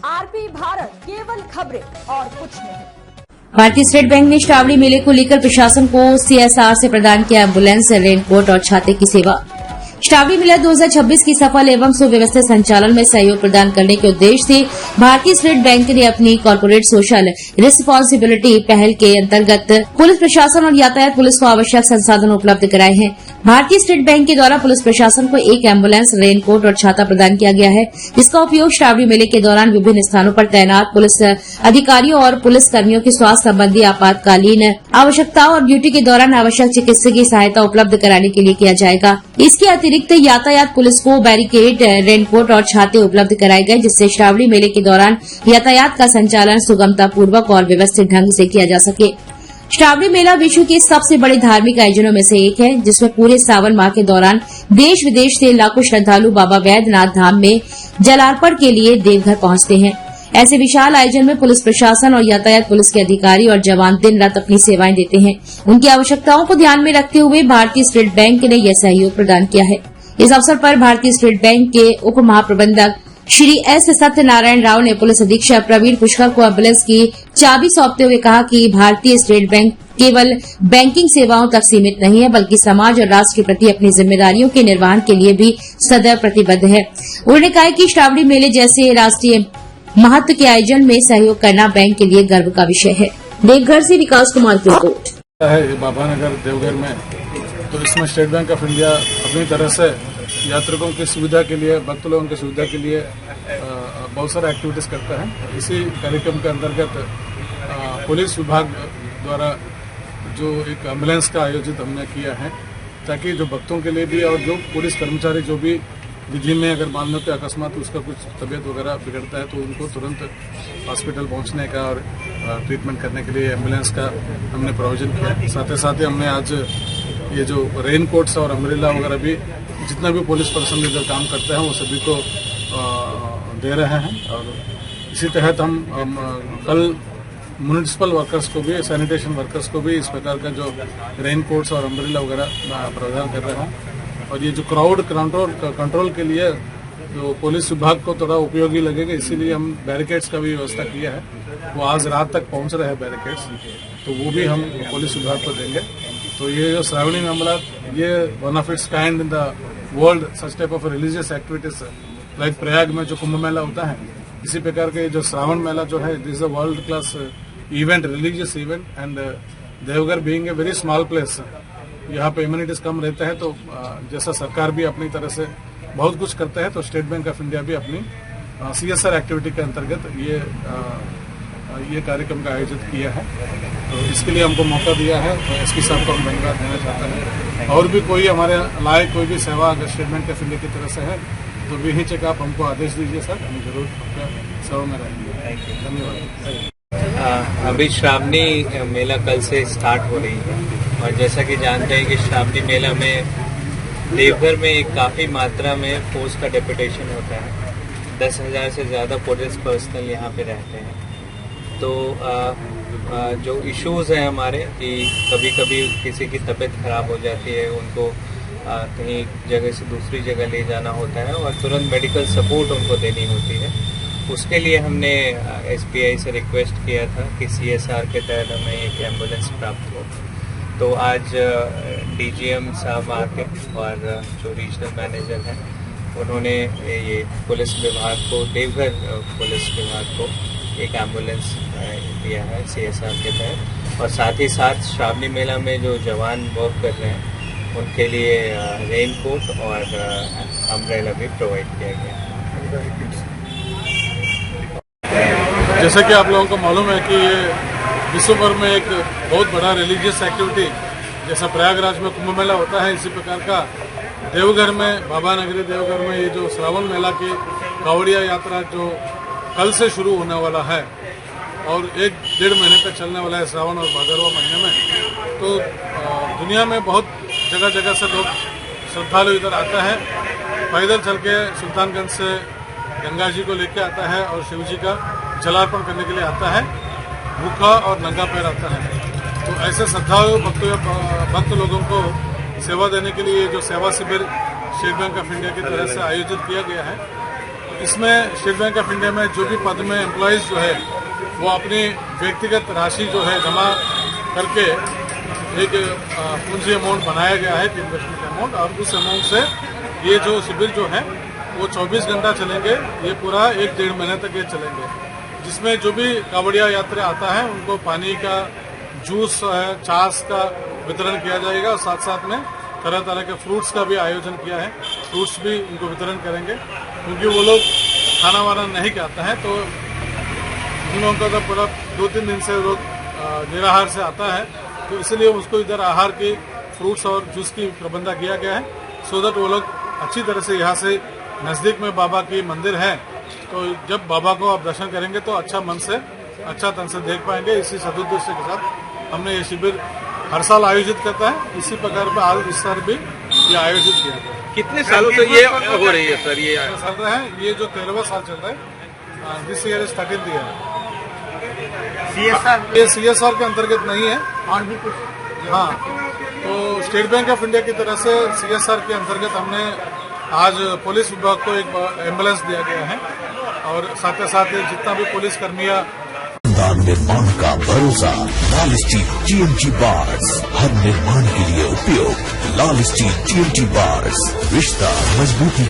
RP Bharat, केवल खबरें और कुछ नहीं। भारतीय स्टेट बैंक ने श्रावणी मेले को लेकर प्रशासन को सीएसआर से प्रदान किया एम्बुलेंस, रेनकोट और छाते की सेवा। श्रावणी मेला 2026 की सफल एवं सुव्यवस्थित संचालन में सहयोग प्रदान करने के उद्देश्य से भारतीय स्टेट बैंक ने अपनी कॉर्पोरेट सोशल रिस्पांसिबिलिटी पहल के अंतर्गत पुलिस प्रशासन और यातायात पुलिस को आवश्यक संसाधन उपलब्ध कराए हैं। भारतीय स्टेट बैंक के द्वारा पुलिस प्रशासन को एक एम्बुलेंस, रेनकोट और छाता प्रदान किया गया है, जिसका उपयोग श्रावणी मेले के दौरान विभिन्न स्थानों पर तैनात पुलिस अधिकारियों और पुलिस कर्मियों की स्वास्थ्य संबंधी आपातकालीन आवश्यकताओं और ड्यूटी के दौरान आवश्यक चिकित्सकीय सहायता उपलब्ध कराने के लिए किया जाएगा। इसके अतिरिक्त यातायात पुलिस को बैरिकेड, रेनकोट और छाते उपलब्ध कराए गए, जिससे श्रावणी मेले के दौरान यातायात का संचालन सुगमतापूर्वक और व्यवस्थित ढंग से किया जा सके। श्रावणी मेला विश्व के सबसे बड़े धार्मिक आयोजनों में से एक है, जिसमें पूरे सावन माह के दौरान देश विदेश से लाखों श्रद्धालु बाबा वैद्यनाथ धाम में जलार्पण के लिए देवघर पहुंचते हैं। ऐसे विशाल आयोजन में पुलिस प्रशासन और यातायात पुलिस के अधिकारी और जवान दिन रात अपनी सेवाएं देते हैं। उनकी आवश्यकताओं को ध्यान में रखते हुए भारतीय स्टेट बैंक ने यह सहयोग प्रदान किया है। इस अवसर पर भारतीय स्टेट बैंक के उप महाप्रबंधक श्री एस सत्यनारायण राव ने पुलिस अधीक्षक प्रवीण पुष्कर को एम्बुलेंस की चाबी सौंपते हुए कहा कि भारतीय स्टेट बैंक केवल बैंकिंग सेवाओं तक सीमित नहीं है, बल्कि समाज और राष्ट्र के प्रति अपनी जिम्मेदारियों के निर्वहन के लिए भी सदैव प्रतिबद्ध है। उन्होंने कहा कि श्रावणी मेले जैसे राष्ट्रीय महत्व के आयोजन में सहयोग करना बैंक के लिए गर्व का विषय है। देवघर से विकास कुमार की रिपोर्ट। बाबानगर देवघर में तो इसमें स्टेट बैंक ऑफ इंडिया अपनी तरह से यात्रिकों की सुविधा के लिए, भक्त लोगों की सुविधा के लिए बहुत सारा एक्टिविटीज करता है। इसी कार्यक्रम के अंतर्गत पुलिस विभाग द्वारा जो एक एम्बुलेंस का आयोजित हमने किया है, ताकि जो भक्तों के लिए भी और जो पुलिस कर्मचारी जो भी विधि में अगर मान लो कि अकस्मात उसका कुछ तबीयत वगैरह बिगड़ता है तो उनको तुरंत हॉस्पिटल पहुंचने का और ट्रीटमेंट करने के लिए एम्बुलेंस का हमने प्रोविजन किया। साथ ही हमने आज ये जो रेन कोट्स और अम्ब्रेला वगैरह भी जितना भी पुलिस पर्सन जो काम करते हैं वो सभी को दे रहे हैं। और इसी तहत हम कल म्यूनिसिपल वर्कर्स को भी, सैनिटेशन वर्कर्स को भी इस प्रकार का जो रेन कोट्स और अम्ब्रेला वगैरह प्रदान कर रहे हैं। और ये जो क्राउड कंट्रोल के लिए जो पुलिस विभाग को थोड़ा उपयोगी लगेगा, इसीलिए हम बैरिकेड्स का भी व्यवस्था किया है। वो आज रात तक पहुंच रहे हैं बैरिकेड्स, तो वो भी हम पुलिस विभाग को देंगे। तो ये जो श्रावणी मेला, ये one of its kind in the world, such type of religious activities like Prayag में जो कुंभ मेला होता है, इसी प्रकार के जो श्रावण मेला जो है, this is a world class event, religious event. And Deoghar being a very small place, यहाँ पे इम्यूनिटीज कम रहता है, तो जैसा सरकार भी अपनी तरह से बहुत कुछ करता है, तो स्टेट बैंक ऑफ इंडिया भी अपनी सीएसआर एक्टिविटी के अंतर्गत ये कार्यक्रम का आयोजित किया है। तो इसके लिए हमको मौका दिया है, तो एसपी साहब को हम धन्यवाद देना चाहते हैं। और भी कोई हमारे लायक कोई भी सेवा अगर स्टेट बैंक ऑफ इंडिया की तरफ से है तो बेहिचक आप हमको आदेश दीजिए सर, हम जरूर आपका सेवा में रहेंगे। धन्यवाद। अभी श्रावणी मेला कल से स्टार्ट हो रही है, और जैसा कि जानते हैं कि श्रावणी मेला में देवघर में एक काफ़ी मात्रा में फोर्स का डेपुटेशन होता है। 10,000 से ज़्यादा पुलिस पर्सनल यहाँ पे रहते हैं। तो जो इश्यूज़ हैं हमारे कि कभी कभी किसी की तबीयत खराब हो जाती है, उनको कहीं जगह से दूसरी जगह ले जाना होता है और तुरंत मेडिकल सपोर्ट उनको देनी होती है। उसके लिए हमने एसबीआई से रिक्वेस्ट किया था कि सीएसआर के तहत हमें एक एम्बुलेंस प्राप्त हो। तो आज डीजीएम साहब आके और जो रीजनल मैनेजर हैं उन्होंने ये पुलिस विभाग को, देवघर पुलिस विभाग को एक एम्बुलेंस दिया है सीएसआर के तहत। और साथ ही साथ श्रावणी मेला में जो जवान वर्क कर रहे हैं उनके लिए रेन कोट और अम्ब्रेला भी प्रोवाइड किया गया। जैसा कि आप लोगों को मालूम है कि ये विश्व भर में एक बहुत बड़ा रिलीजियस एक्टिविटी, जैसा प्रयागराज में कुंभ मेला होता है, इसी प्रकार का देवघर में, बाबा नगरी देवघर में ये जो श्रावण मेला की कावड़िया यात्रा जो कल से शुरू होने वाला है और 1-1.5 महीने तक चलने वाला है, श्रावण और भादरवा महीने में। तो दुनिया में बहुत जगह जगह से लोग श्रद्धालु इधर आता है, पैदल चल के सुल्तानगंज से गंगा जी को लेके आता है और शिव जी का जलार्पण करने के लिए आता है, भूखा और नंगा पैर आता है। तो ऐसे श्रद्धालु भक्त लोगों को सेवा देने के लिए जो सेवा शिविर स्टेट बैंक ऑफ इंडिया की तरफ से आयोजित किया गया है। इसमें स्टेट बैंक ऑफ इंडिया में जो भी पद में एम्प्लॉयज़ जो है वो अपनी व्यक्तिगत राशि जो है जमा करके एक पूंजी अमाउंट बनाया गया है, इन्वेस्टमेंट अमाउंट, और उस अमाउंट से ये जो शिविर जो है वो 24 घंटा चलेंगे। ये पूरा 1-1.5 महीने तक ये चलेंगे, जिसमें जो भी कांवड़िया यात्री आता है उनको पानी का, जूस है, छाछ का वितरण किया जाएगा। और साथ साथ में तरह तरह के फ्रूट्स का भी आयोजन किया है, फ्रूट्स भी उनको वितरण करेंगे, क्योंकि वो लोग खाना वाना नहीं खाता है। तो उन लोगों का तो पूरा 2-3 दिन से लोग निराहार से आता है, तो इसलिए उसको इधर आहार की, फ्रूट्स और जूस की प्रबंध किया गया है, सो दैट वो लोग अच्छी तरह से यहाँ से नज़दीक में बाबा की मंदिर है, तो जब बाबा को आप दर्शन करेंगे तो अच्छा मन से, अच्छा तन से देख पाएंगे। इसी सदुद्देश्य के साथ हमने ये शिविर हर साल आयोजित करता है। इसी प्रकार पर आज इस साल भी ये आयोजित किया गया। कितने सालों से ये हो रही है सर? ये चल रहा है, ये जो 13वां साल चल रहा है। This year is 13th year. ये CSR के अंतर्गत नहीं है, और भी कुछ, हाँ, तो स्टेट बैंक ऑफ इंडिया की तरफ से CSR के अंतर्गत हमने आज पुलिस विभाग को एक एम्बुलेंस दिया गया है, और साथ ही साथ जितना भी पुलिस कर्मियां निर्माण का भरोसा लाल स्टील TMT बार्स, हर निर्माण के लिए उपयोग लाल स्टील TMT बार्स, रिश्ता मजबूती।